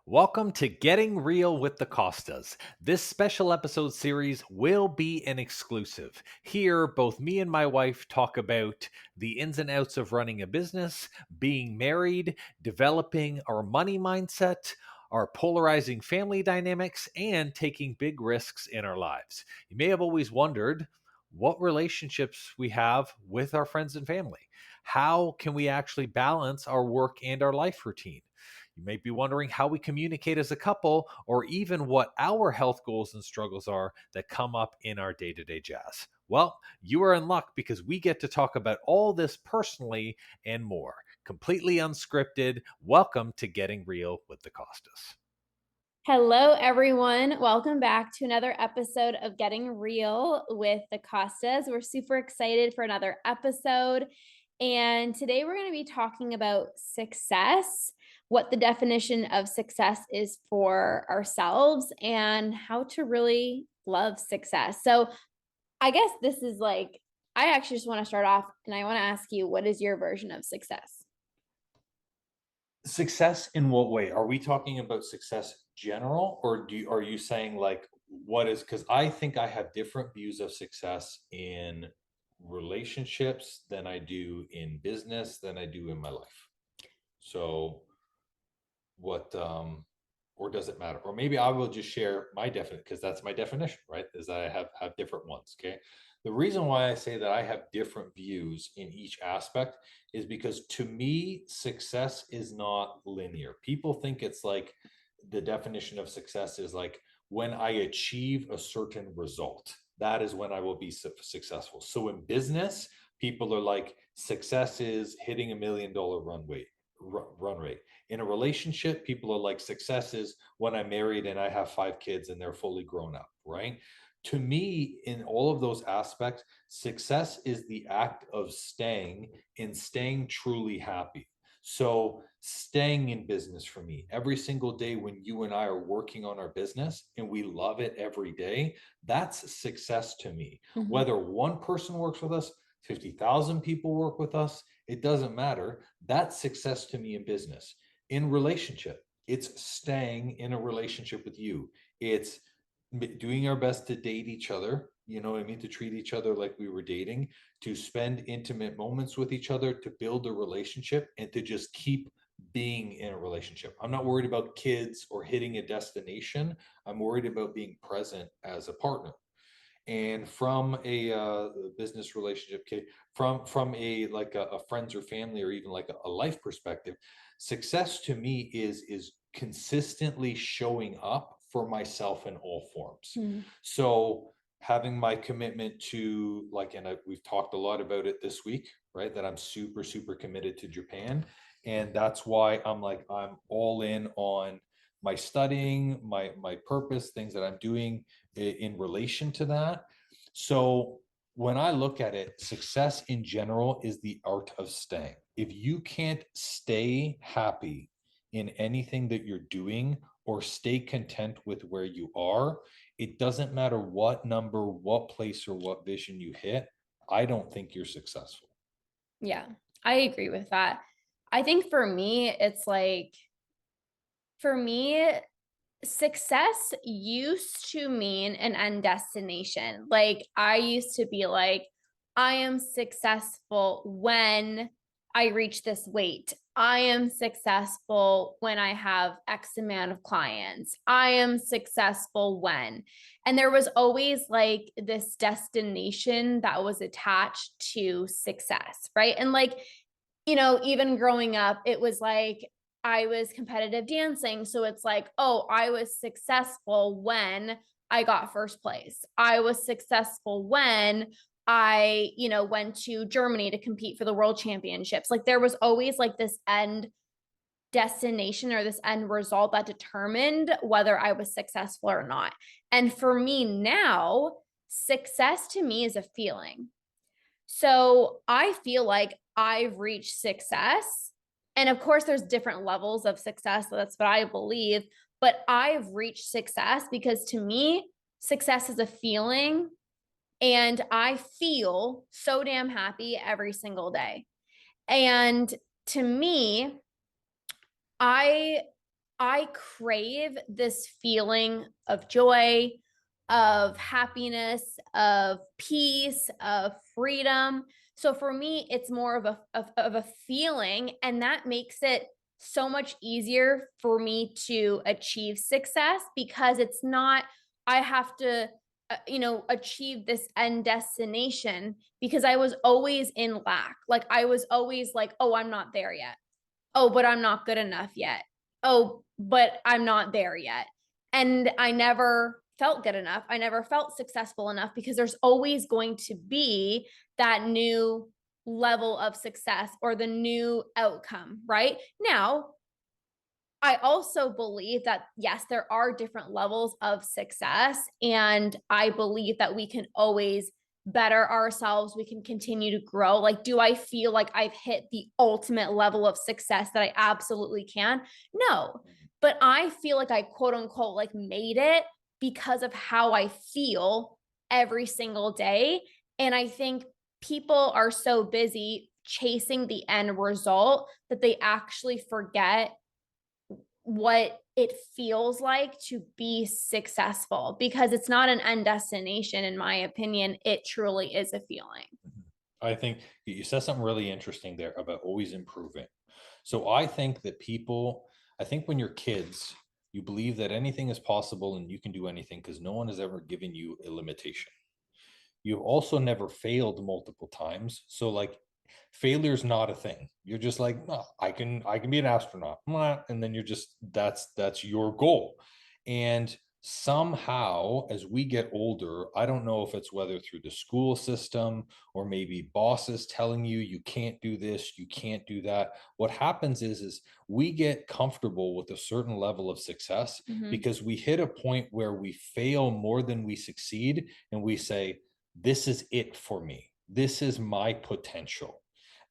Welcome to Getting Real with the Costas. This special episode series will be an exclusive. Here, both me and my wife talk about the ins and outs of running a business, being married, developing our money mindset, our polarizing family dynamics, and taking big risks in our lives. You may have always wondered what relationships we have with our friends and family. How can we actually balance our work and our life routine? You may be wondering how we communicate as a couple, or even what our health goals and struggles are that come up in our day to day jazz. Well, you are in luck because we get to talk about all this personally and more, completely unscripted. Welcome to Getting Real with the Costas. Hello, everyone. Welcome back to another episode of Getting Real with the Costas. We're super excited for another episode. And today we're going to be talking about success, what the definition of success is for ourselves, and how to really love success. So, I guess this is like, I actually just want to start off and I want to ask you, what is your version of success? Success in what way? Are we talking about success general, or are you saying like what is, because I think I have different views of success in relationships than I do in business than I do in my life. So what or does it matter? Or maybe I will just share my definition, because that's my definition, right? Is that I have different ones. Okay. The reason why I say that I have different views in each aspect is because to me, success is not linear. People think it's like the definition of success is like when I achieve a certain result, that is when I will be successful. So in business, people are like, success is hitting $1 million run rate. In a relationship, people are like, success is when I'm married and I have 5 kids and they're fully grown up, right? To me, in all of those aspects, success is the act of staying and staying truly happy. So, staying in business for me, every single day when you and I are working on our business and we love it every day, that's success to me. Mhm. Whether one person works with us, 50,000 people work with us, it doesn't matter. That's success to me in business. In relationship, it's staying in a relationship with you. It's doing our best to date each other. You know what I mean? To treat each other like we were dating, to spend intimate moments with each other, to build a relationship, and to just keep being in a relationship. I'm not worried about kids or hitting a destination. I'm worried about being present as a partner. And from a business relationship, okay, from a like a friends or family or even like a life perspective, success to me is consistently showing up for myself in all forms. Mhm. So having my commitment to like, and we've talked a lot about it this week, right? That I'm super committed to Japan, and that's why I'm like, I'm all in on my studying, my purpose, things that I'm doing in relation to that. So when I look at it, success in general is the art of staying. If you can't stay happy in anything that you're doing or stay content with where you are, it doesn't matter what number, what place, or what vision you hit. I don't think you're successful. Yeah, I agree with that. I think for me, it's like, for me, success used to mean an end destination. Like, I used to be like, I am successful when I reach this weight. I am successful when I have X amount of clients. I am successful when. And there was always like this destination that was attached to success, right? And like, even growing up, it was like I was competitive dancing. So it's like, oh, I was successful when I got first place. I was successful when I went to Germany to compete for the world championships. Like there was always like this end destination or this end result that determined whether I was successful or not. And for me now, success to me is a feeling. So I feel like I've reached success. And of course, there's different levels of success. So that's what I believe. But I've reached success because to me, success is a feeling. And I feel so damn happy every single day. And to me, I I crave this feeling of joy, of happiness, of peace, of freedom. So for me, it's more of a feeling, and that makes it so much easier for me to achieve success because it's not, I have to, achieve this end destination because I was always in lack. Like I was always like, oh, I'm not there yet. Oh, but I'm not good enough yet. Oh, but I'm not there yet. And I never felt good enough. I never felt successful enough because there's always going to be that new level of success or the new outcome, right? Now, I also believe that, yes, there are different levels of success. And I believe that we can always better ourselves. We can continue to grow. Like, do I feel like I've hit the ultimate level of success that I absolutely can? No. But I feel like I quote unquote like made it because of how I feel every single day. And I think people are so busy chasing the end result that they actually forget what it feels like to be successful because it's not an end destination, in my opinion. It truly is a feeling. I think you said something really interesting there about always improving. So I think that people, I think when you're kids, you believe that anything is possible and you can do anything because no one has ever given you a limitation. You've also never failed multiple times. So like failure's not a thing. You're just like, "Oh, I can be an astronaut." And then you're just that's your goal. And somehow as we get older, I don't know if it's whether through the school system or maybe bosses telling you you can't do this, you can't do that. What happens is we get comfortable with a certain level of success Mm-hmm. because we hit a point where we fail more than we succeed and we say, this is it for me. This is my potential.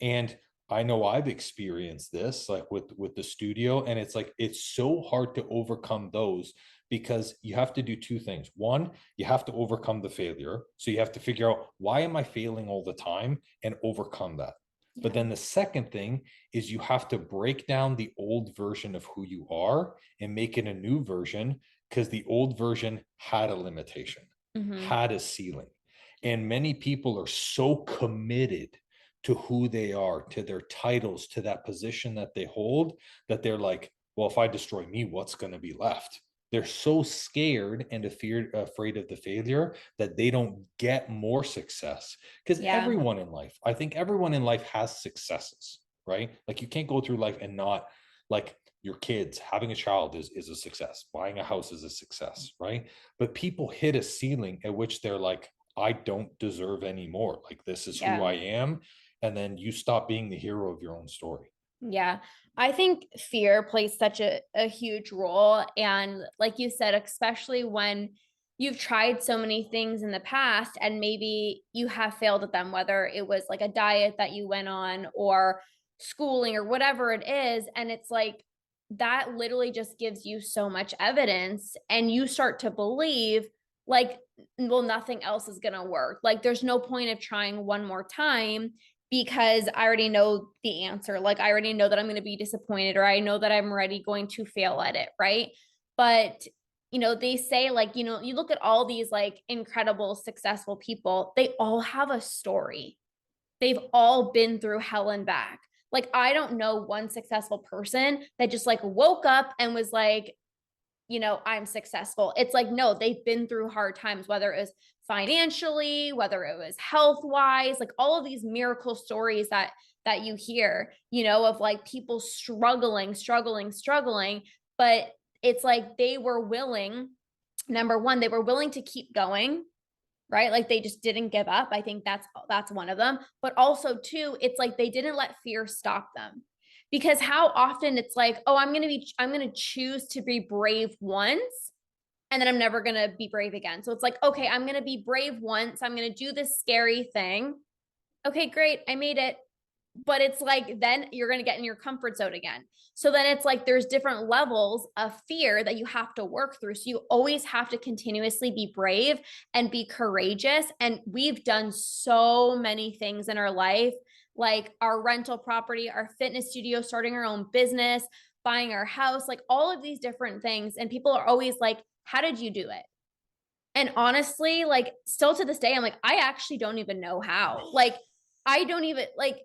And I know I've experienced this like with the studio, and it's like it's so hard to overcome those because you have to do two things. One, you have to overcome the failure. So you have to figure out, why am I failing all the time, and overcome that. But Yeah. then the second thing is you have to break down the old version of who you are and make it a new version, because the old version had a limitation, Mm-hmm. had a ceiling. And many people are so committed to who they are, to their titles, to that position that they hold, that they're like, well, if I destroy me, what's going to be left? They're so scared and afraid of the failure that they don't get more success. Because Yeah. everyone in life, I think everyone in life has successes, right? Like you can't go through life and not, like, your kids having a child is a success, buying a house is a success, right? But people hit a ceiling at which they're like, I don't deserve any more. Like, this is who Yeah. I am. And then you stop being the hero of your own story. Yeah. I think fear plays such a huge role. And like you said, especially when you've tried so many things in the past and maybe you have failed at them, whether it was like a diet that you went on or schooling or whatever it is. And it's like that literally just gives you so much evidence and you start to believe like, well, nothing else is going to work. Like there's no point of trying one more time because I already know the answer. Like I already know that I'm going to be disappointed or I know that I'm already going to fail at it, right? But they say like, you look at all these like incredible successful people, they all have a story. They've all been through hell and back. Like I don't know one successful person that just like woke up and was like, I'm successful. It's like, no, they've been through hard times, whether it was financially, whether it was health wise, like all of these miracle stories that you hear, of like people struggling. But it's like they were willing, number one, they were willing to keep going, right? Like they just didn't give up. I think that's one of them. But also too, it's like they didn't let fear stop them. Because how often it's like, oh, I'm going to choose to be brave once and then I'm never going to be brave again. So it's like, okay, I'm going to be brave once. I'm going to do this scary thing. Okay, great. I made it. But it's like then you're going to get in your comfort zone again. So then it's like there's different levels of fear that you have to work through. So you always have to continuously be brave and be courageous. And we've done so many things in our life, like our rental property, our fitness studio, starting our own business, buying our house, like all of these different things. And people are always like, how did you do it? And honestly, like still to this day, I'm like, I actually don't even know how. Like, I don't even like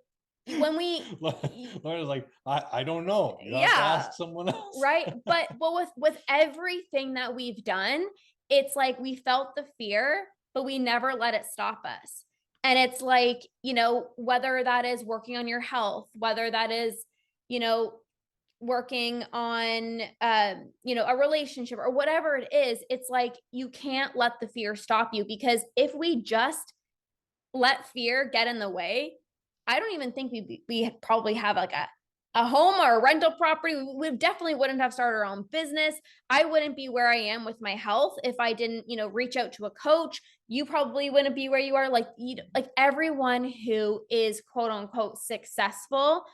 when we Lauren's like, I don't know. You have to yeah, ask someone else. right. But with everything that we've done, it's like we felt the fear, but we never let it stop us. And it's like, whether that is working on your health, whether that is, you know, working on a relationship or whatever it is, it's like you can't let the fear stop you, because if we just let fear get in the way, I don't even think we probably have like a home or a rental property. We definitely wouldn't have started our own business. I wouldn't be where I am with my health if I didn't, reach out to a coach. You probably wouldn't be where you are. Like everyone who is quote unquote successful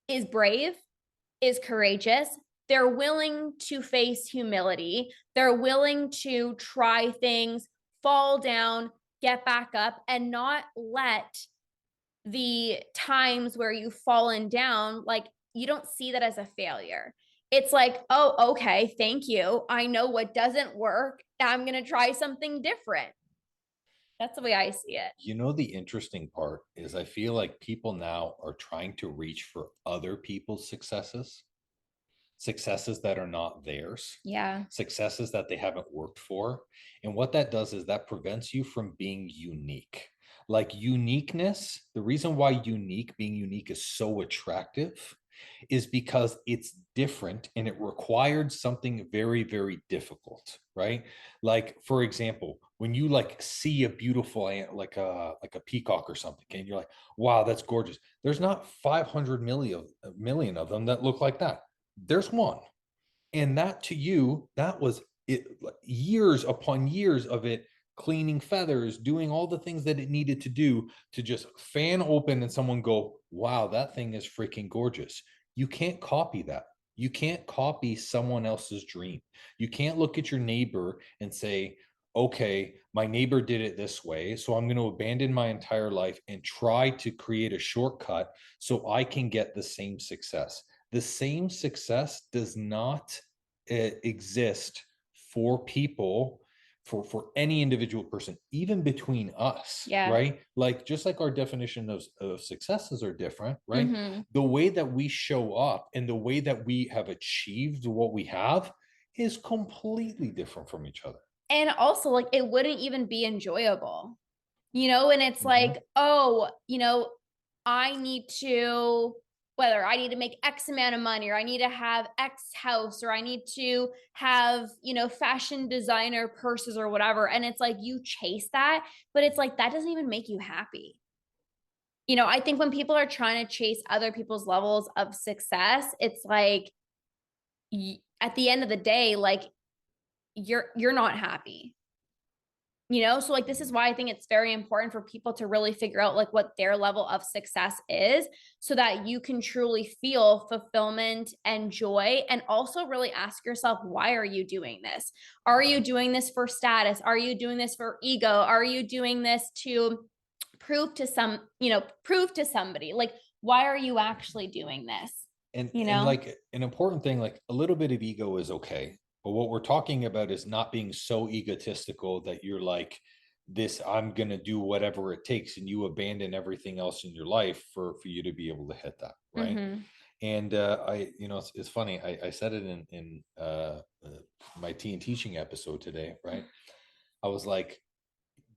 is brave, is courageous. They're willing to face humility. They're willing to try things, fall down, get back up, and not let the times where you've fallen down, like you don't see that as a failure. It's like, oh, okay, thank you. I know what doesn't work. I'm going to try something different. That's the way I see it. The interesting part is I feel like people now are trying to reach for other people's successes that are not theirs, Yeah. successes that they haven't worked for. And what that does is that prevents you from being unique. Like uniqueness, the reason why being unique is so attractive is because it's different and it required something very, very difficult, right? Like, for example, when you like see a beautiful like a peacock or something, and you're like, wow, that's gorgeous. There's not 500 million of them that look like that. There's one. And that to you, that was it, like, years upon years of it cleaning feathers, doing all the things that it needed to do to just fan open and someone go, wow, that thing is freaking gorgeous. You can't copy that. You can't copy someone else's dream. You can't look at your neighbor and say, okay, my neighbor did it this way, so I'm going to abandon my entire life and try to create a shortcut so I can get the same success. The same success does not exist for people, for any individual person, even between us, Yeah. right? Like just like our definition of successes are different, right? Mm-hmm. The way that we show up and the way that we have achieved what we have is completely different from each other. And also, like, it wouldn't even be enjoyable, and it's Mm-hmm. like, oh, I need to, whether I need to make X amount of money, or I need to have X house, or I need to have, fashion designer purses or whatever. And it's like you chase that, but it's like that doesn't even make you happy. I think when people are trying to chase other people's levels of success, it's like at the end of the day, like you're not happy. So like this is why I think it's very important for people to really figure out like what their level of success is, so that you can truly feel fulfillment and joy, and also really ask yourself, why are you doing this? Are you doing this for status? Are you doing this for ego? Are you doing this to prove to somebody? Like, why are you actually doing this? And like an important thing, like a little bit of ego is okay, but what we're talking about is not being so egotistical that you're like, this, I'm gonna do whatever it takes, and you abandon everything else in your life for you to be able to hit that, right? Mm-hmm. And it's funny, I said it in my teen teaching episode today, right? I was like,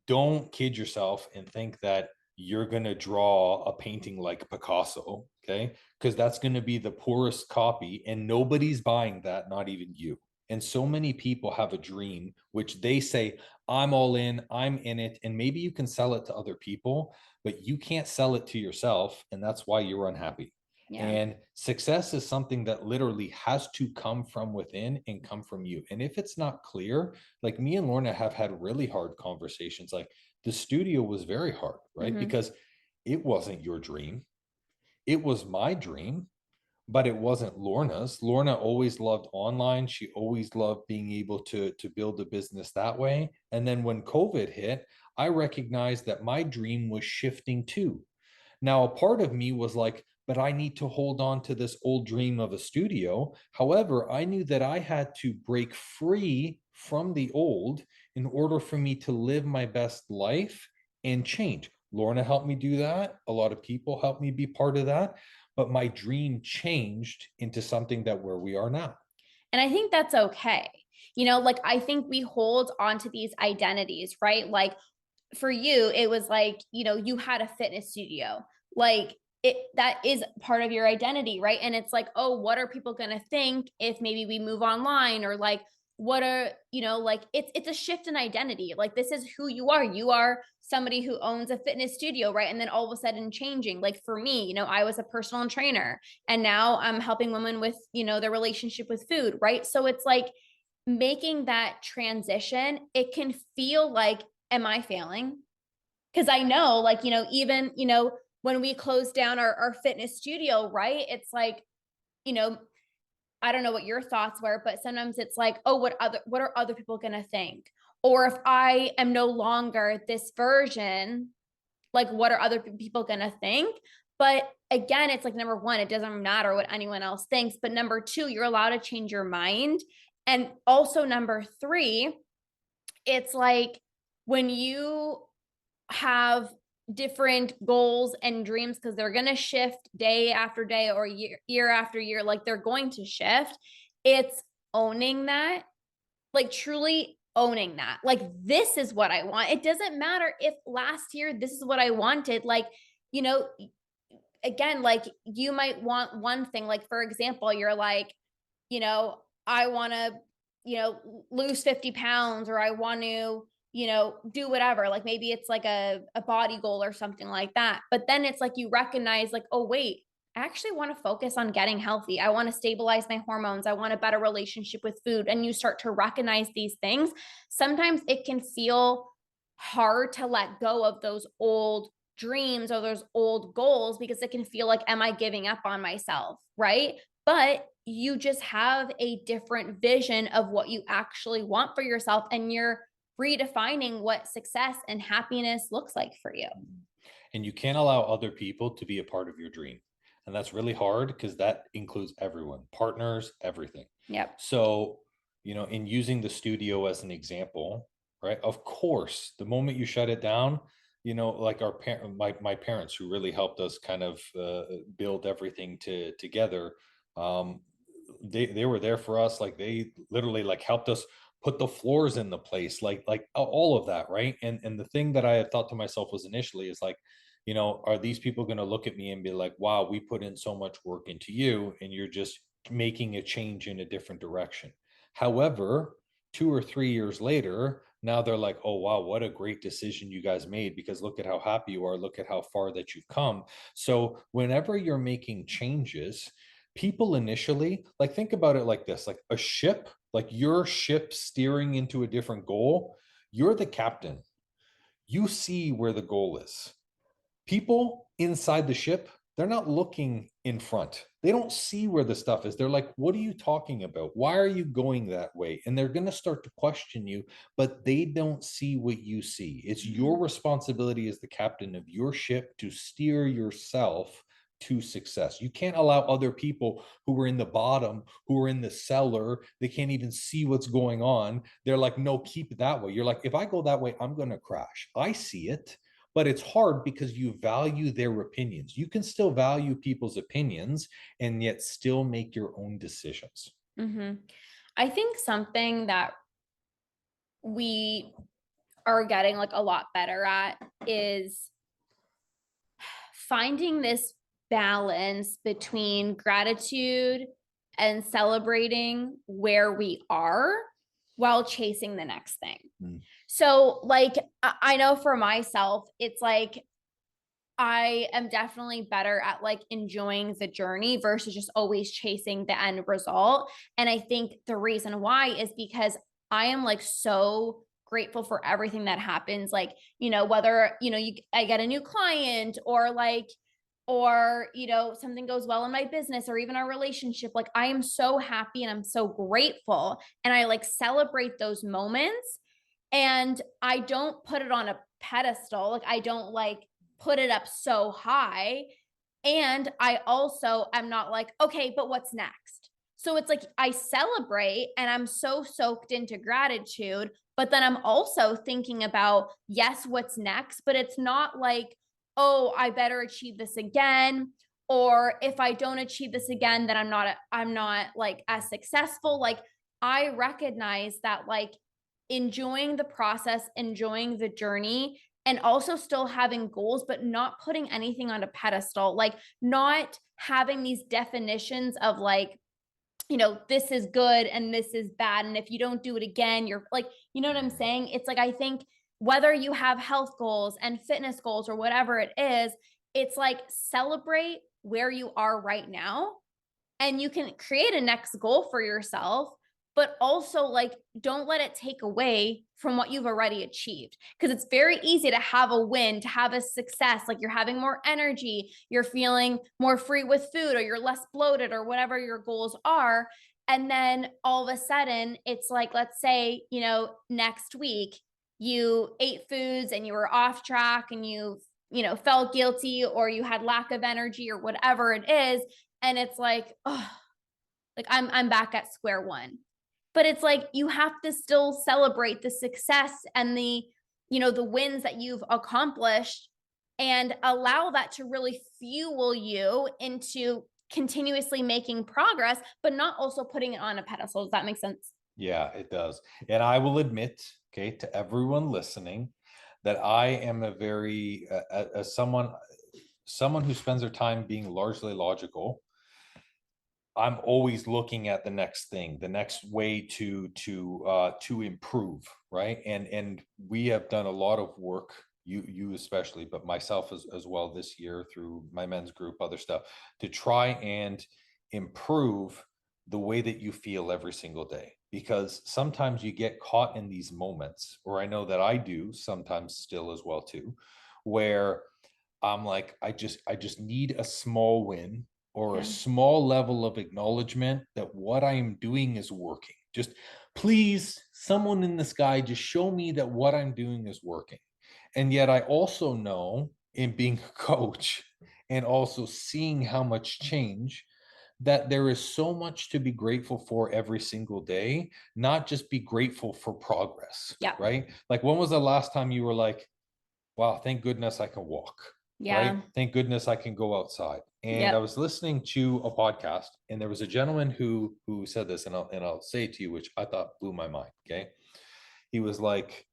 don't kid yourself and think that you're going to draw a painting like Picasso, okay? Because that's going to be the poorest copy and nobody's buying that, not even you. And so many people have a dream, which they say, I'm all in, I'm in it. And maybe you can sell it to other people, but you can't sell it to yourself. And that's why you're unhappy. Yeah. And success is something that literally has to come from within and come from you. And if it's not clear, like me and Lorna have had really hard conversations. Like the studio was very hard, right? Mm-hmm. Because it wasn't your dream. It was my dream, but it wasn't Lorna's. Lorna always loved online. She always loved being able to build a business that way. And then when COVID hit, I recognized that my dream was shifting too. Now, a part of me was like, but I need to hold on to this old dream of a studio. However, I knew that I had to break free from the old in order for me to live my best life and change. Lorna helped me do that. A lot of people helped me be part of that. But my dream changed into something that where we are now. And I think that's okay. Like I think we hold on to these identities, right? Like for you, it was like, you had a fitness studio. Like that is part of your identity, right? And it's like, oh, what are people going to think if maybe we move online, or like what are, like it's a shift in identity. Like this is who you are. You are somebody who owns a fitness studio, right? And then all of a sudden changing. Like for me, I was a personal trainer, and now I'm helping women with, their relationship with food, right? So it's like making that transition, it can feel like, am I failing? Because I know, like, even, when we closed down our fitness studio, right? It's like, you know, I don't know what your thoughts were, but sometimes it's like, oh, what are other people gonna think? Or if I am no longer this version, like what are other people gonna think? But again, it's like number one, it doesn't matter what anyone else thinks. But number two, you're allowed to change your mind. And also number three, it's like when you have different goals and dreams, because they're going to shift day after day or year after year, like they're going to shift. It's owning that, like truly owning that. Like, this is what I want. It doesn't matter if last year this is what I wanted. Like, you know, again, like you might want one thing. Like, for example, you're like, I want to, lose 50 pounds, or I want to, do whatever. Like maybe it's like a body goal or something like that. But then it's like you recognize, like, oh, wait, I actually want to focus on getting healthy. I want to stabilize my hormones. I want a better relationship with food. And you start to recognize these things. Sometimes it can feel hard to let go of those old dreams or those old goals, because it can feel like, am I giving up on myself? Right. But you just have a different vision of what you actually want for yourself, and you're redefining what success and happiness looks like for you. And you can't allow other people to be a part of your dream. And that's really hard because that includes everyone, partners, everything. Yep. So, in using the studio as an example, right? Of course, the moment you shut it down, like my parents who really helped us kind of build everything together. They were there for us. Like they literally like helped us put the floors in the place, like all of that, right? And the thing that I had thought to myself was initially is like, are these people going to look at me and be like, wow, we put in so much work into you and you're just making a change in a different direction. However, 2 or 3 years later, now they're like, oh wow, what a great decision you guys made, because look at how happy you are, look at how far that you've come. So whenever you're making changes, people initially, like, think about it like this, like a ship, like your ship steering into a different goal, you're the captain, you see where the goal is. People inside the ship, they're not looking in front. They don't see where the stuff is. They're like, what are you talking about? Why are you going that way? And they're going to start to question you, but they don't see what you see. It's your responsibility as the captain of your ship to steer yourself to success. You can't allow other people who are in the bottom, who are in the cellar, they can't even see what's going on. They're like, no, keep it that way. You're like, if I go that way, I'm going to crash. I see it, but it's hard because you value their opinions. You can still value people's opinions and yet still make your own decisions. Mm-hmm. I think something that we are getting like a lot better at is finding this balance between gratitude and celebrating where we are while chasing the next thing. Mm. So, like, I know for myself, it's like I am definitely better at like enjoying the journey versus just always chasing the end result. And I think the reason why is because I am like so grateful for everything that happens. Like, whether, I get a new client, or like, or, something goes well in my business or even our relationship. Like, I am so happy and I'm so grateful. And I like celebrate those moments, and I don't put it on a pedestal. Like, I don't like put it up so high, And I also am not like, okay, but what's next? So it's like I celebrate and I'm so soaked into gratitude, but then I'm also thinking about, yes, what's next? But it's not like, oh, I better achieve this again. Or if I don't achieve this again, then I'm not like as successful. Like I recognize that like enjoying the process, enjoying the journey, and also still having goals, but not putting anything on a pedestal, like not having these definitions of like, this is good and this is bad. And if you don't do it again, you're like, you know what I'm saying? It's like, I think whether you have health goals and fitness goals or whatever it is, it's like celebrate where you are right now and you can create a next goal for yourself, but also like don't let it take away from what you've already achieved, because it's very easy to have a win, to have a success, like you're having more energy, you're feeling more free with food, or you're less bloated, or whatever your goals are. And then all of a sudden it's like, let's say, next week you ate foods and you were off track and you felt guilty, or you had lack of energy or whatever it is, and it's like, oh, like I'm back at square one. But it's like you have to still celebrate the success and the wins that you've accomplished, and allow that to really fuel you into continuously making progress, but not also putting it on a pedestal. Does that make sense? Yeah, it does. And I will admit, okay, to everyone listening, that I am a very, as someone who spends their time being largely logical, I'm always looking at the next thing, the next way to improve, right? And we have done a lot of work, you especially, but myself as well this year through my men's group, other stuff, to try and improve the way that you feel every single day. Because sometimes you get caught in these moments, or I know that I do sometimes still as well too, where I'm like, I just need a small win or a Yeah. small level of acknowledgement that what I'm doing is working. Just please, someone in the sky, just show me that what I'm doing is working. And yet, I also know in being a coach and also seeing how much change, that there is so much to be grateful for every single day, not just be grateful for progress, Yeah. right? Like, when was the last time you were like, wow, thank goodness I can walk, right? Yeah. Thank goodness I can go outside. And I Yep. was listening to a podcast, and there was a gentleman who said this, and I'll say it to you, which I thought blew my mind. Okay. He was like,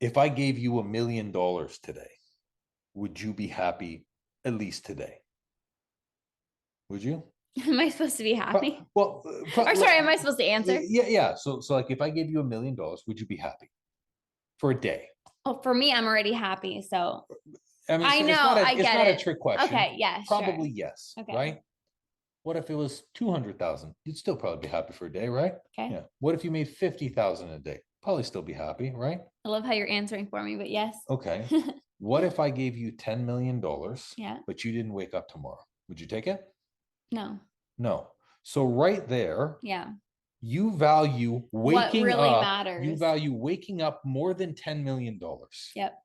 if I gave you $1 million today, would you be happy at least today? Would you? Am I supposed to be happy? Well, Or sorry, am I supposed to answer? yeah. So like, if I gave you $1 million, would you be happy for a day? Oh, for me, I'm already happy. So I mean, I it's know, not a I it's get not a it. trick question. Okay, yeah, sure. Probably yes, Okay. right? What if it was 200,000? You'd still probably be happy for a day, right? Okay. Yeah. What if you made 50,000 a day? Probably still be happy, right? I love how you're answering for me, but yes. Okay. What if I gave you $10 million, Yeah. but you didn't wake up tomorrow? Would you take it? No. No. So right there, Yeah. you value What waking really up, you matters. value waking up more than $10 million. Yep.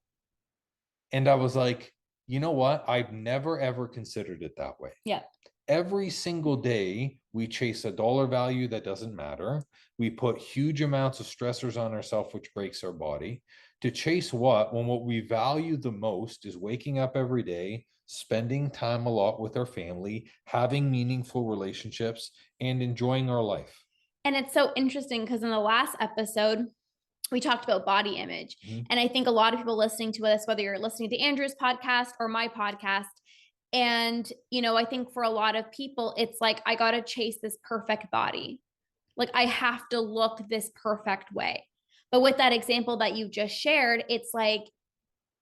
And I was like, you know what? I've never ever considered it that way. Yep. Every single day, we chase a dollar value that doesn't matter. We put huge amounts of stressors on ourselves, which breaks our body. To chase what? When what we value the most is waking up every day, spending time a lot with our family, having meaningful relationships, and enjoying our life. And it's so interesting because in the last episode, we talked about body image. Mhm. And I think a lot of people listening to this, whether you're listening to Andrew's podcast or my podcast, and, I think for a lot of people, it's like, I got to chase this perfect body. Like, I have to look this perfect way. But with that example that you just shared, it's like,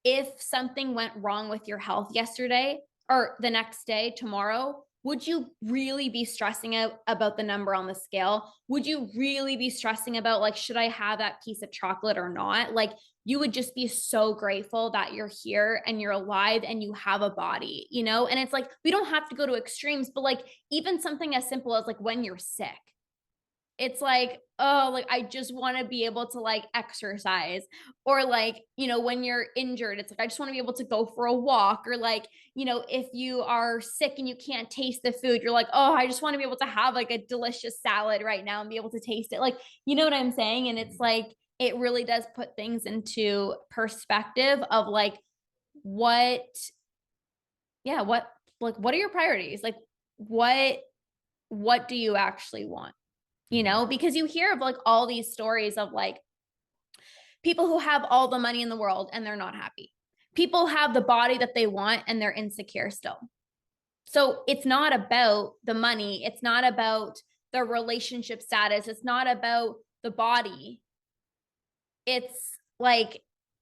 if something went wrong with your health yesterday or the next day, tomorrow, would you really be stressing out about the number on the scale? Would you really be stressing about, like, should I have that piece of chocolate or not? Like, you would just be so grateful that you're here and you're alive and you have a body. And it's like, we don't have to go to extremes, but like, even something as simple as like when you're sick, it's like, oh, like I just want to be able to like exercise, or like, when you're injured, it's like I just want to be able to go for a walk, or like, if you are sick and you can't taste the food, you're like, oh, I just want to be able to have like a delicious salad right now and be able to taste it. Like, you know what I'm saying? And it's like it really does put things into perspective of like what, yeah, what are your priorities? Like what what do you actually want? Mhm. Because you hear of like all these stories of like people who have all the money in the world and they're not happy. People have the body that they want and they're insecure still. So it's not about the money, it's not about the relationship status, it's not about the body. It's like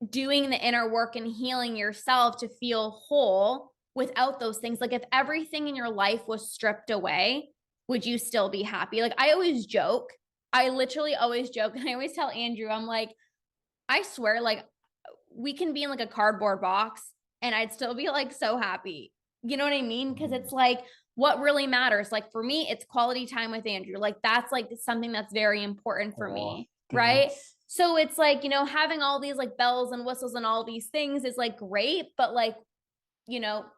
doing the inner work and healing yourself to feel whole without those things. Like if everything in your life was stripped away, would you still be happy? Like I always joke. I literally always joke. And I always tell Andrew, I'm like, I swear, like we can be in like a cardboard box and I'd still be like so happy. You know what I mean? Because Mhm. it's like what really matters. Like for me, it's quality time with Andrew. Like that's like something that's very important for Aw, me. Right. thanks. So it's like, having all these like bells and whistles and all these things is like great, but like,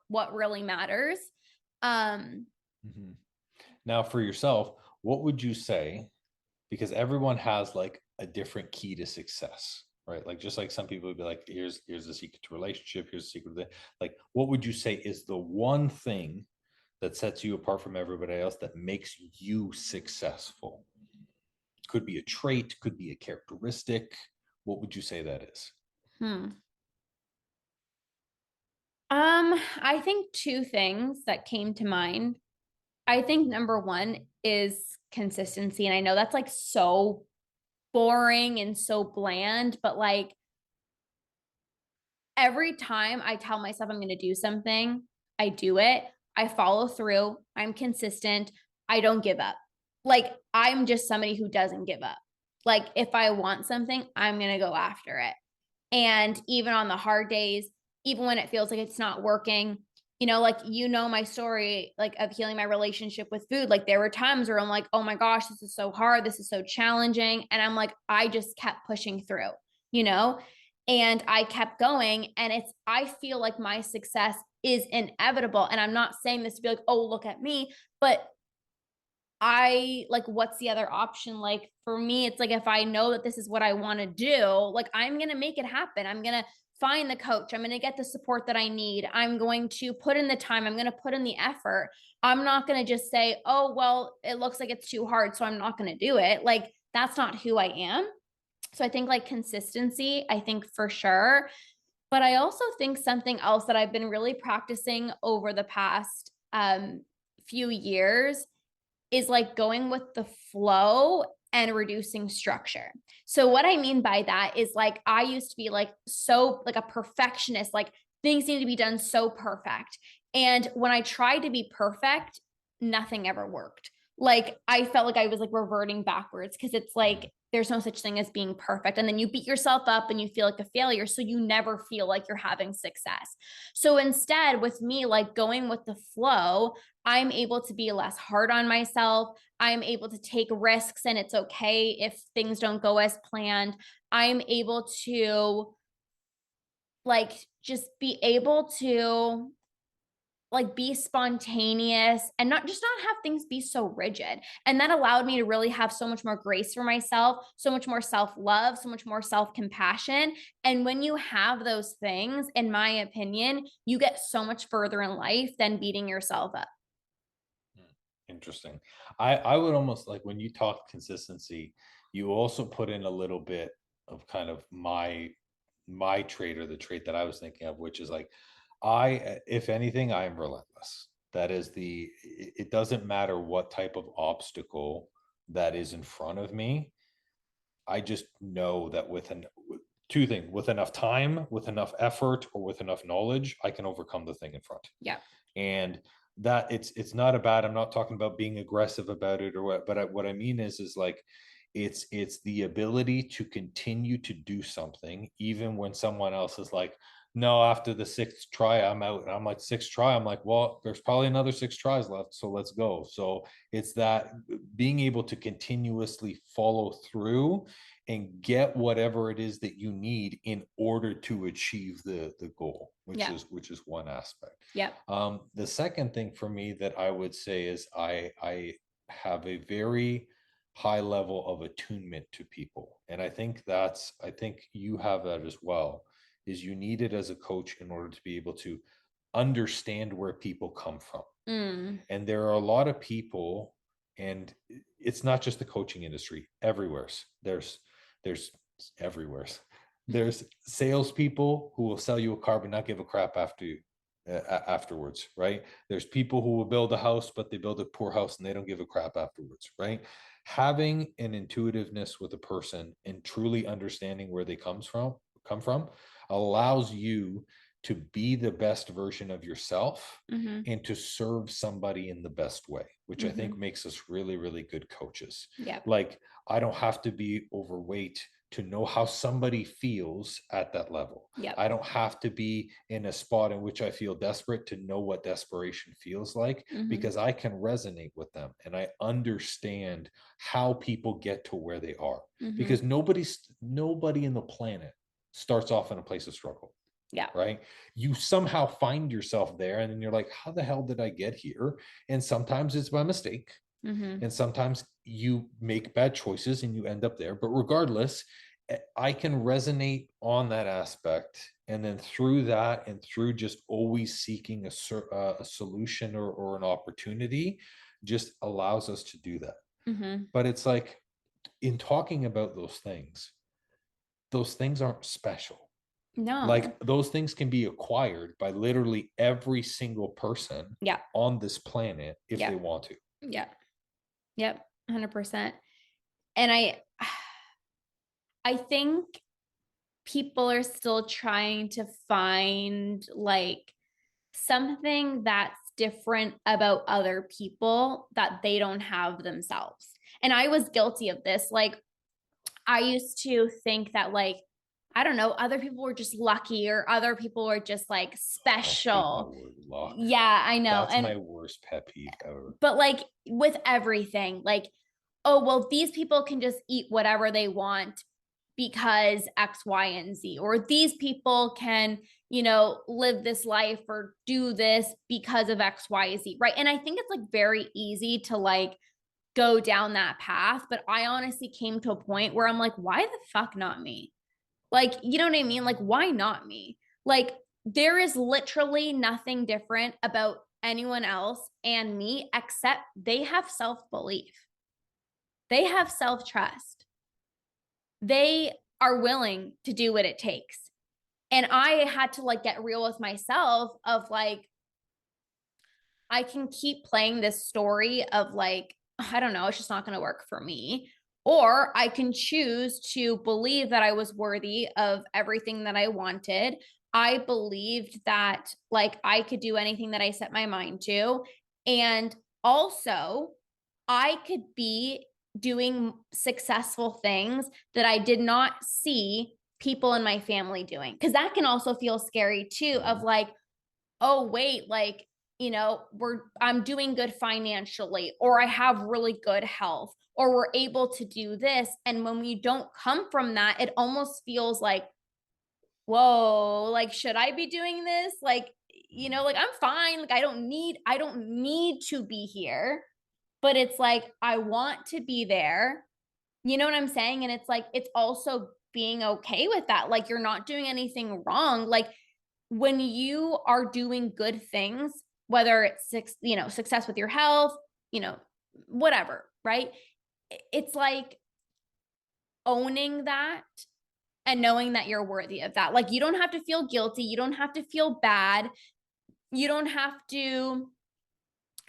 what really matters. Um, Mhm. Now, for yourself, what would you say? Because everyone has like a different key to success, right? Like just like some people would be like, here's the secret to relationship, here's the secret to like, what would you say is the one thing that sets you apart from everybody else that makes you successful? Could be a trait, could be a characteristic. What would you say that is? hmm. I think two things that came to mind. I think number one is consistency. And I know that's like so boring and so bland, but like every time I tell myself I'm going to do something, I do it. I follow through. I'm consistent. I don't give up. Like I'm just somebody who doesn't give up. Like if I want something, I'm going to go after it. And even on the hard days, even when it feels like it's not working, like my story like of healing my relationship with food. Like there were times where I'm like, "Oh my gosh, this is so hard. This is so challenging." And I'm like, I just kept pushing through, you know? And I kept going and I feel like my success is inevitable. And I'm not saying this to be like, "Oh, look at me," but I like, what's the other option? Like for me, it's like if I know that this is what I want to do, like I'm going to make it happen. I'm going to find the coach. I'm going to get the support that I need. I'm going to put in the time. I'm going to put in the effort. I'm not going to just say, oh, well, it looks like it's too hard, so I'm not going to do it. Like that's not who I am. So I think like consistency, I think for sure. But I also think something else that I've been really practicing over the past few years is like going with the flow and reducing structure. So what I mean by that is like I used to be like so like a perfectionist, like things need to be done so perfect. And when I tried to be perfect, nothing ever worked. Like I felt like I was like reverting backwards because it's like there's no such thing as being perfect. And then you beat yourself up and you feel like a failure. So you never feel like you're having success. So instead, with me, like going with the flow, I'm able to be less hard on myself. I'm able to take risks and it's okay if things don't go as planned. I'm able to like just be able to like be spontaneous and not have things be so rigid. And that allowed me to really have so much more grace for myself, so much more self-love, so much more self-compassion. And when you have those things, in my opinion, you get so much further in life than beating yourself up. Mm, interesting. I would almost like when you talk consistency, you also put in a little bit of kind of my trait or the trait that I was thinking of, which is like if anything, I am relentless. That is it doesn't matter what type of obstacle that is in front of me. I just know that two things, with enough time, with enough effort, or with enough knowledge, I can overcome the thing in front. Yeah. And that it's not about, I'm not talking about being aggressive about it or what, but what I mean is like it's the ability to continue to do something even when someone else is like, no, after the sixth try, I'm out. And I'm like, sixth try. I'm like, well, there's probably another six tries left. So let's go. So it's that being able to continuously follow through and get whatever it is that you need in order to achieve the goal, Yeah. which is one aspect. Yep. The second thing for me that I would say is I have a very high level of attunement to people. And I think you have that as well, is you need it as a coach in order to be able to understand where people come from. Mm. And there are a lot of people, and it's not just the coaching industry, everywhere's there's everywhere's there's salespeople who will sell you a car but not give a crap after you afterwards, right? There's people who will build a house, but they build a poor house and they don't give a crap afterwards, right? Having an intuitiveness with a person and truly understanding where they come from allows you to be the best version of yourself Mm-hmm. and to serve somebody in the best way, which I Mm-hmm. think makes us really, really good coaches. Yep. Like, I don't have to be overweight to know how somebody feels at that level. Yep. I don't have to be in a spot in which I feel desperate to know what desperation feels like, Mm-hmm. because I can resonate with them and I understand how people get to where they are. Mm-hmm. Because nobody in the planet starts off in a place of struggle, Yeah. right? You somehow find yourself there and then you're like, how the hell did I get here? And sometimes it's by mistake. Mm-hmm. And sometimes you make bad choices and you end up there. But regardless, I can resonate on that aspect. And then through that and through just always seeking a solution or an opportunity just allows us to do that. Mm-hmm. But it's like, in talking about those things aren't special. No. Like, those things can be acquired by literally every single person Yeah. on this planet if they Yep. want to. Yep. Yep. 100%. And I think people are still trying to find like something that's different about other people that they don't have themselves. And I was guilty of this. Like, I used to think that, like, I don't know, other people were just lucky or other people were just like I hate that special. word, luck. Yeah, I know. That's And my worst pet peeve ever. but like with everything, like, oh, well, these people can just eat whatever they want because X, Y, and Z, or these people can, live this life or do this because of X, Y, Z, right? And I think it's like very easy to like go down that path. But I honestly came to a point where I'm like, why the fuck not me? Like, you know what I mean? Like, why not me? Like, there is literally nothing different about anyone else and me except they have self belief, they have self trust, they are willing to do what it takes. And I had to like get real with myself of like, I can keep playing this story of like, I don't know, it's just not going to work for me. Or I can choose to believe that I was worthy of everything that I wanted. I believed that like I could do anything that I set my mind to. And also, I could be doing successful things that I did not see people in my family doing. Cause that can also feel scary too, of like, oh wait, like, I'm doing good financially, or I have really good health, or we're able to do this. And when we don't come from that, it almost feels like, whoa, like, should I be doing this? Like, like I'm fine. Like, I don't need to be here. But it's like I want to be there. You know what I'm saying? And it's like it's also being okay with that. Like, you're not doing anything wrong. Like, when you are doing good things, whether it's success with your health, you know, whatever, right? It's like owning that and knowing that you're worthy of that. Like, you don't have to feel guilty, you don't have to feel bad, you don't have to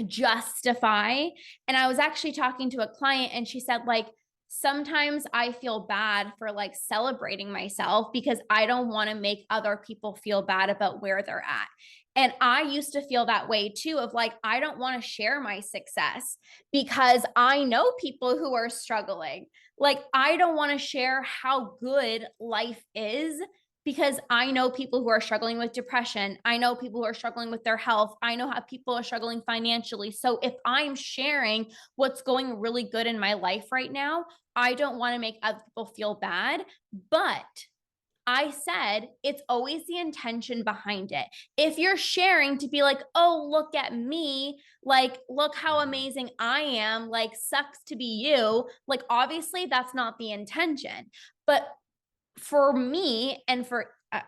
justify. And I was actually talking to a client and she said, like, sometimes I feel bad for like celebrating myself because I don't want to make other people feel bad about where they're at. And I used to feel that way too, of like, I don't want to share my success because I know people who are struggling. Like, I don't want to share how good life is because I know people who are struggling with depression. I know people who are struggling with their health. I know how people are struggling financially. So if I'm sharing what's going really good in my life right now, I don't want to make other people feel bad. But I said it's always the intention behind it. If you're sharing to be like, oh, look at me, like, look how amazing I am, like, sucks to be you, like, obviously that's not the intention. But for me, and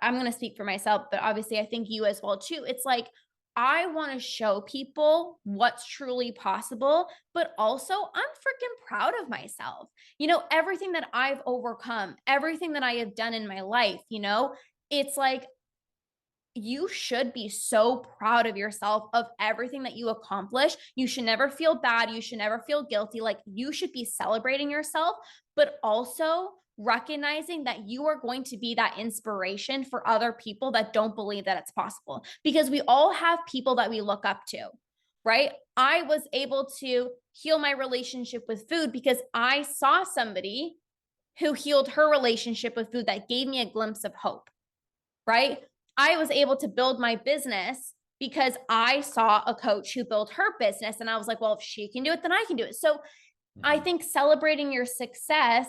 I'm going to speak for myself, but obviously I think you as well too. It's like I want to show people what's truly possible, but also I'm freaking proud of myself. Everything that I've overcome, everything that I have done in my life, it's like you should be so proud of yourself, of everything that you accomplish. You should never feel bad. You should never feel guilty. Like, you should be celebrating yourself, but also recognizing that you are going to be that inspiration for other people that don't believe that it's possible, because we all have people that we look up to, right? I was able to heal my relationship with food because I saw somebody who healed her relationship with food that gave me a glimpse of hope, right? I was able to build my business because I saw a coach who built her business. And I was like, well, if she can do it, then I can do it. So I Mhm. think celebrating your success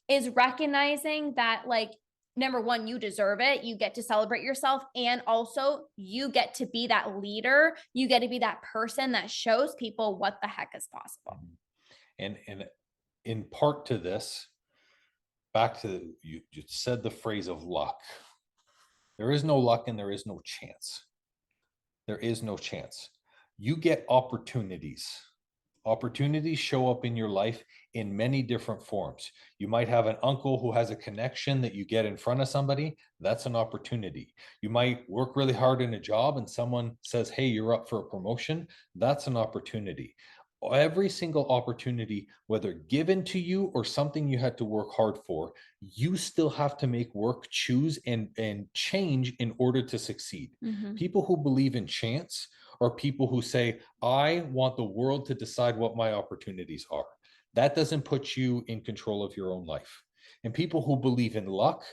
is recognizing that, like, number one, you deserve it. You get to celebrate yourself. And also, you get to be that leader. You get to be that person that shows people what the heck is possible. Mhm. And in part to this, back to you said the phrase of luck. There is no luck and there is no chance. There is no chance. You get opportunities. Opportunities show up in your life in many different forms. You might have an uncle who has a connection that you get in front of somebody. That's an opportunity. You might work really hard in a job and someone says, hey, you're up for a promotion. That's an opportunity. Every single opportunity, whether given to you or something you had to work hard for, you still have to make work, choose, and change in order to succeed. Mm-hmm. People who believe in chance are people who say, I want the world to decide what my opportunities are. That doesn't put you in control of your own life. And people who believe in luck,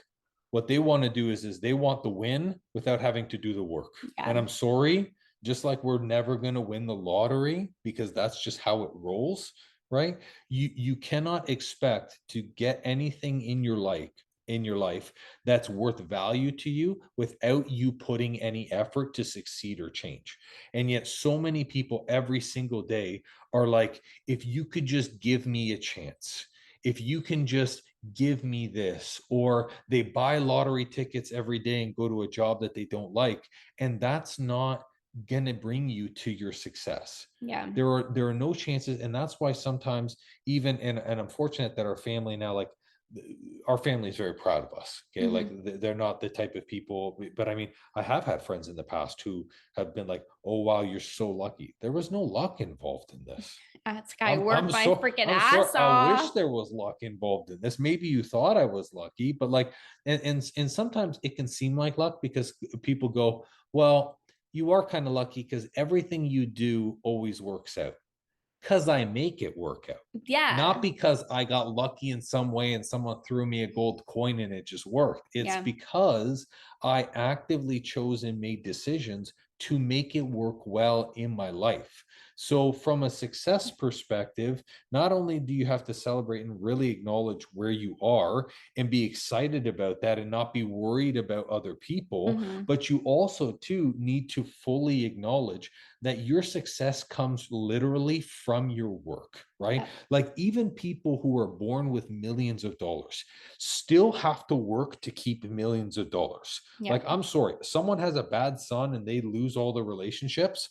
what they want to do is they want the win without having to do the work. And Yeah. I'm sorry, just like we're never going to win the lottery because that's just how it rolls, right? You cannot expect to get anything in your life that's worth value to you without you putting any effort to succeed or change. And yet so many people every single day are like, if you could just give me a chance, if you can just give me this, or they buy lottery tickets every day and go to a job that they don't like, and that's not going to bring you to your success. Yeah. There are no chances, and that's why sometimes even, and I'm fortunate that our family now, like, our family is very proud of us. Okay, like Mm-hmm. they're not the type of people, but I mean, I have had friends in the past who have been like, "Oh wow, you're so lucky." There was no luck involved in this. This guy I'm worked my so freaking I'm sorry. ass I wish off. there was luck involved in this. Maybe you thought I was lucky, but like, and sometimes it can seem like luck because people go, "Well, you are kind of lucky because everything you do always works out." Because I make it work out, not Yeah. because I got lucky in some way and someone threw me a gold coin and it just worked. It's Yeah. because I actively chose and made decisions to make it work well in my life. So, from a success perspective, not only do you have to celebrate and really acknowledge where you are and be excited about that and not be worried about other people, Mm-hmm. but you also, too, need to fully acknowledge that your success comes literally from your work, right? Yeah. Like, even people who are born with millions of dollars still have to work to keep millions of dollars. Yeah. Like, I'm sorry, someone has a bad son and they lose all the relationships.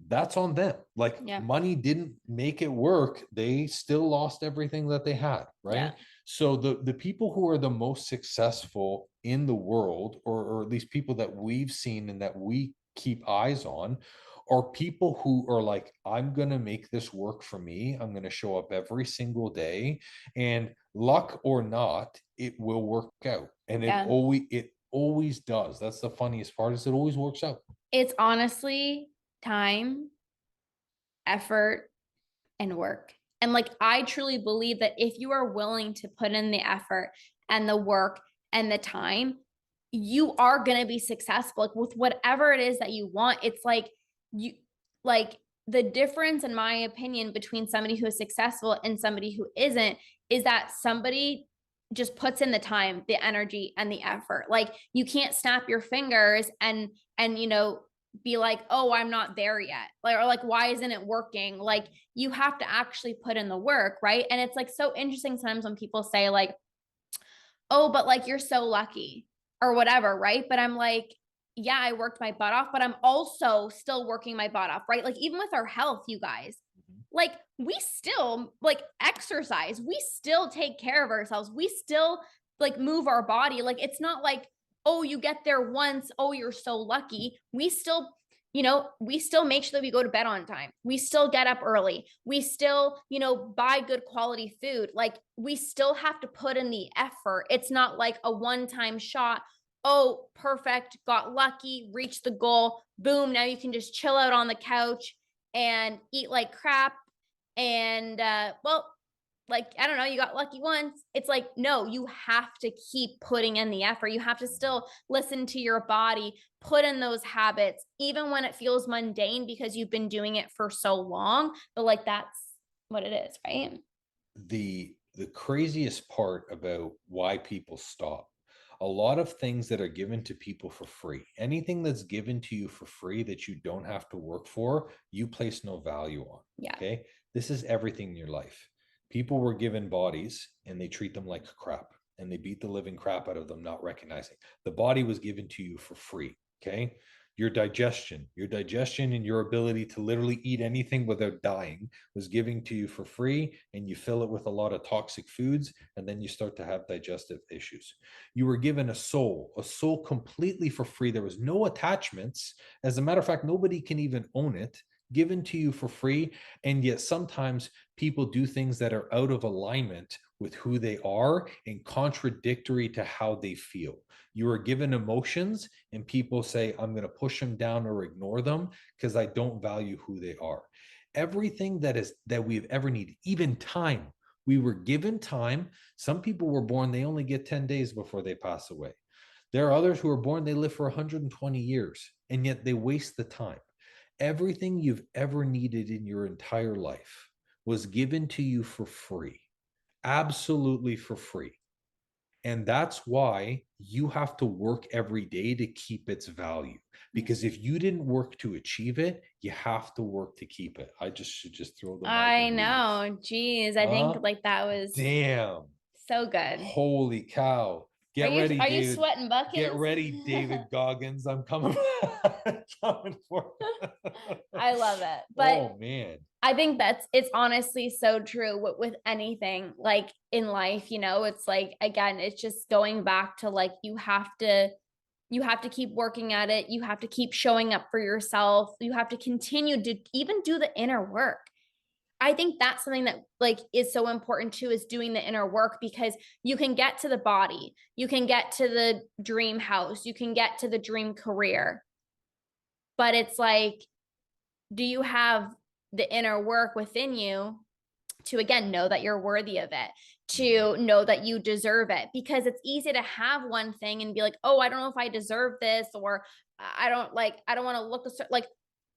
That's on them. Like, Yeah. money didn't make it work. They still lost everything that they had, Yeah. right? So the people who are the most successful in the world, or at least people that we've seen and that we keep eyes on, are people who are like, I'm going to make this work for me. I'm going to show up every single day, and luck or not, it will work out. And it Yeah. always does. That's the funniest part, is it always works out. It's honestly time, effort, and work. And like, I truly believe that if you are willing to put in the effort and the work and the time, you are going to be successful, like with whatever it is that you want. It's like you like the difference in my opinion between somebody who is successful and somebody who isn't is that somebody just puts in the time, the energy and the effort. Like you can't snap your fingers and be like, "Oh, I'm not there yet." Like or like why isn't it working? Like you have to actually put in the work, right? And it's like so interesting sometimes when people say like, "Oh, but like you're so lucky," or whatever, right? But I'm like, yeah, I worked my butt off, but I'm also still working my butt off, right? Like even with our health, you guys, Mhm. like we still like exercise, we still take care of ourselves, we still like move our body. Like it's not like, oh, you get there once, oh, you're so lucky. We still make sure that we go to bed on time. We still get up early. We still, buy good quality food. Like we still have to put in the effort. It's not like a one-time shot. Oh, perfect. Got lucky, reached the goal. Boom. Now you can just chill out on the couch and eat like crap. And well, like I don't know, you got lucky once. It's like no, you have to keep putting in the effort. You have to still listen to your body, put in those habits even when it feels mundane because you've been doing it for so long, but like that's what it is, right? The craziest part about why people stop, a lot of things that are given to people for free, anything that's given to you for free that you don't have to work for, you place no value on. Yeah. Okay, this is everything in your life. People were given bodies and they treat them like crap, and they beat the living crap out of them, not recognizing the body was given to you for free. Okay, your digestion and your ability to literally eat anything without dying was given to you for free, and you fill it with a lot of toxic foods, and then you start to have digestive issues. You were given a soul completely for free. There was no attachments. As a matter of fact, nobody can even own it, given to you for free. And yet sometimes people do things that are out of alignment with who they are and contradictory to how they feel. You are given emotions, and people say, I'm going to push them down or ignore them because I don't value who they are. Everything that we've ever needed, even time. We were given time. Some people were born, they only get 10 days before they pass away. There are others who are born, they live for 120 years, and yet they waste the time. Everything you've ever needed in your entire life was given to you for free, absolutely for free. And that's why you have to work every day to keep its value. Because if you didn't work to achieve it, you have to work to keep it. I just should just throw the mic I and leave. know. Geez, I think Huh? like that was Damn. so good. Holy cow. Are Get you ready, are you David. sweating Get buckets? ready, David Goggins. I'm coming, coming for I love it. But Oh man. I think it's honestly so true with anything like in life, it's like again, it's just going back to like you have to keep working at it, you have to keep showing up for yourself, you have to continue to even do the inner work. I think that's something that like is so important too is doing the inner work because you can get to the body, you can get to the dream house, you can get to the dream career. But it's like do you have the inner work within you to again know that you're worthy of it, Mhm. to know that you deserve it? Because it's easy to have one thing and be like, oh, I don't know if I deserve this, or I don't want to look like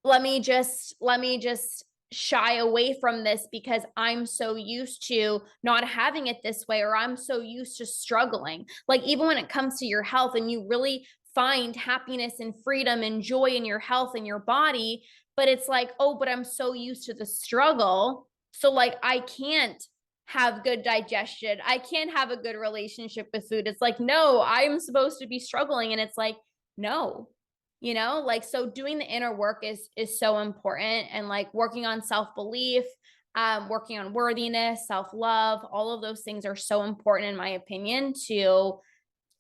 let me just shy away from this because I'm so used to not having it this way, or I'm so used to struggling. Like even when it comes to your health and you really find happiness and freedom and joy in your health and your body, but it's like, oh, but I'm so used to the struggle, so like I can't have good digestion, I can't have a good relationship with food. It's like no, I'm supposed to be struggling, and it's like no, like so doing the inner work is so important, and like working on self-belief, working on worthiness, self-love, all of those things are so important in my opinion to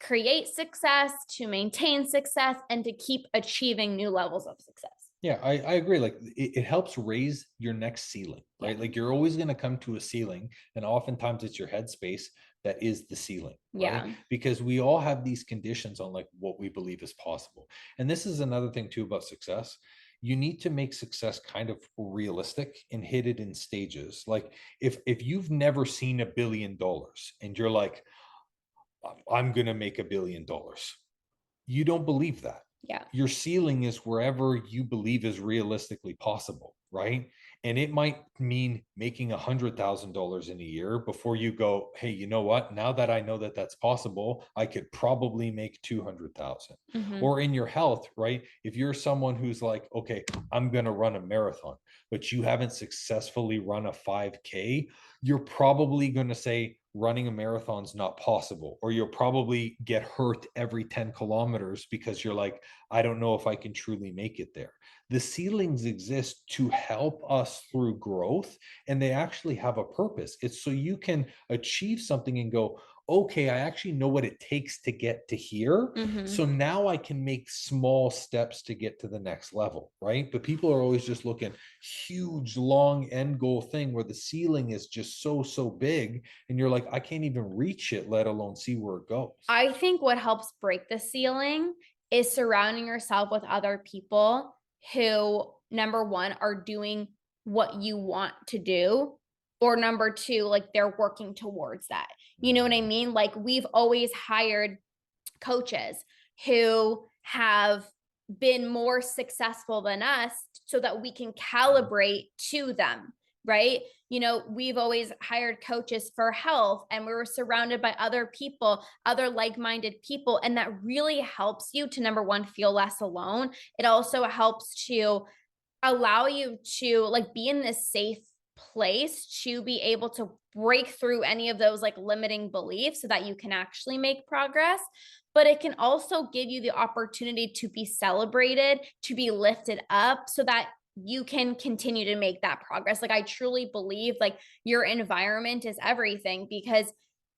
create success, to maintain success, and to keep achieving new levels of success. Yeah, I agree. Like it helps raise your next ceiling, Yeah. right? Like you're always going to come to a ceiling, and oftentimes it's your headspace that is the ceiling, right? Yeah. Because we all have these conditions on like what we believe is possible. And this is another thing too about success. You need to make success kind of realistic and hit it in stages. Like if you've never seen $1 billion and you're like, I'm going to make $1 billion. you don't believe that. Yeah. Your ceiling is wherever you believe is realistically possible, right? And it might mean making $100,000 in a year before you go, hey, you know what? Now that I know that that's possible, I could probably make 200,000. Hmm. Or in your health, right? If you're someone who's like, okay, I'm going to run a marathon, but you haven't successfully run a 5K, you're probably going to say running a marathon's not possible, or you'll probably get hurt every 10 kilometers because you're like, I don't know if I can truly make it there. The ceilings exist to help us through growth, and they actually have a purpose. It's so you can achieve something and go, okay, I actually know what it takes to get to here. Hmm. So now I can make small steps to get to the next level, right? But people are always just looking huge, long end goal thing where the ceiling is just so big. And you're like, I can't even reach it, let alone see where it goes. I think what helps break the ceiling is surrounding yourself with other people who, number one, are doing what you want to do, or number two, like they're working towards that. You know what I mean? Like we've always hired coaches who have been more successful than us so that we can calibrate to them, right? You know, we've always hired coaches for health, and we were surrounded by other people, other like-minded people, and that really helps you to, number one, feel less alone. It also helps to allow you to like be in this safe place to be able to break through any of those like limiting beliefs so that you can actually make progress. But it can also give you the opportunity to be celebrated, to be lifted up so that you can continue to make that progress. Like I truly believe like your environment is everything, because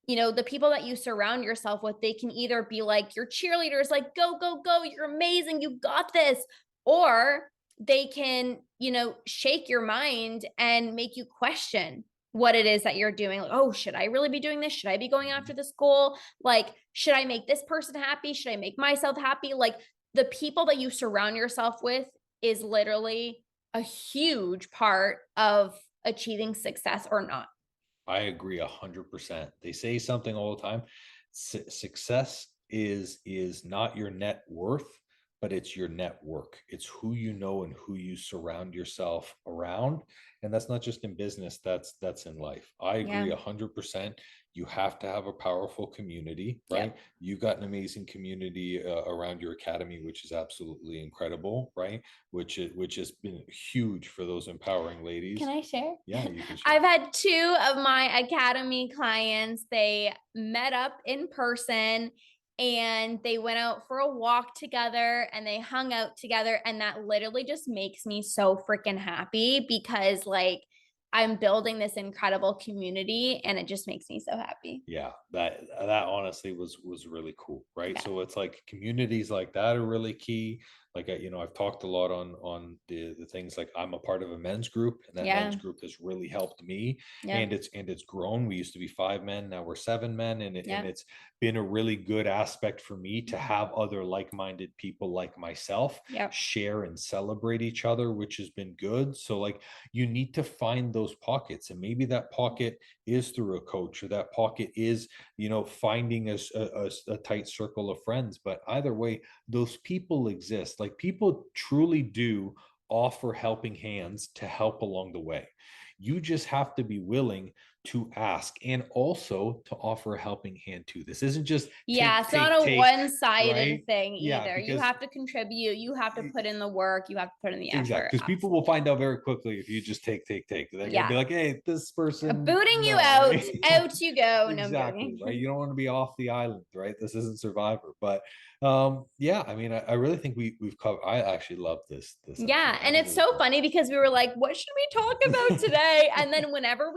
you know the people that you surround yourself with, they can either be like your cheerleaders, like go go go, you're amazing, you got this, or they can, you know, shake your mind and make you question what it is that you're doing. Like, oh, should I really be doing this? Should I be going after this goal? Like, should I make this person happy? Should I make myself happy? Like, the people that you surround yourself with is literally a huge part of achieving success or not. I agree 100%. They say something all the time. Success is not your net worth, but it's your network. It's who you know and who you surround yourself around. And that's not just in business, that's in life. I agree Yeah. 100%. You have to have a powerful community, right? Yep. You've got an amazing community around your academy, which is absolutely incredible, right? Which has been huge for those empowering Can ladies. I share? Yeah, you can share. I've had two of my academy clients. They met up in person and they went out for a walk together and they hung out together. And that literally just makes me so freaking happy because, like, I'm building this incredible community and it just makes me so happy. Yeah, that honestly was really cool, right? Yeah. So it's like communities like that are really key. Like I've talked a lot on the things, like I'm a part of a men's group, and that men's Yeah. group has really helped me. Yep. And it's grown. We used to be 5 men, now we're 7 men, and Yep. it's been a really good aspect for me to have other like-minded people like myself Yep. share and celebrate each other, which has been good. So like you need to find those pockets, and maybe that pocket is through a coach, or that pocket is finding a tight circle of friends. But either way, those people exist. Like people truly do offer helping hands to help along the way. You just have to be willing to ask, and also to offer a helping hand too. This isn't just Yeah, take it's not take a take, one-sided right? thing Yeah, either. You because have to contribute, you have to put in the work, you have to put in the effort. exactly, because people will find out very quickly if you just take. They're gonna be Yeah. like, hey, this person, Booting you no, out, right? out you go. No, I'm Exactly, right. joking. You don't want to be off the island, right? This isn't Survivor. But yeah, I mean, I really think we've covered. I actually love this episode. Yeah, I and think it it's was so great. funny because we were like, what should we talk about today? And then whenever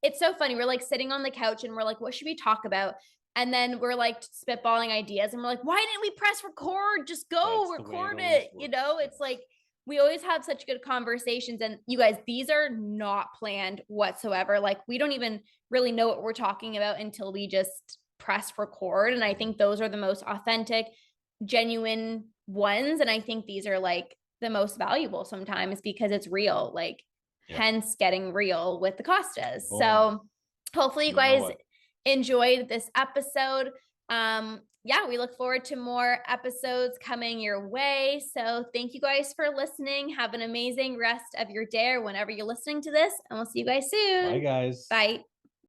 it's so funny. We're like sitting on the couch and we're like, what should we talk about? And then we're like spitballing ideas and we're like, why didn't we press record? Just go That's the way it record always it. You works. know, it's Yes. like we always have such good conversations. And you guys, these are not planned whatsoever. Like we don't even really know what we're talking about until we just press record. And I think those are the most authentic, genuine ones. And I think these are like the most valuable sometimes because it's real, like Yep. hence getting real with the Costas. Boom. So hopefully you You know guys what? enjoyed this episode. Yeah, we look forward to more episodes coming your way. So thank you guys for listening. Have an amazing rest of your day or whenever you're listening to this, and we'll see you guys Bye, soon. guys. Bye.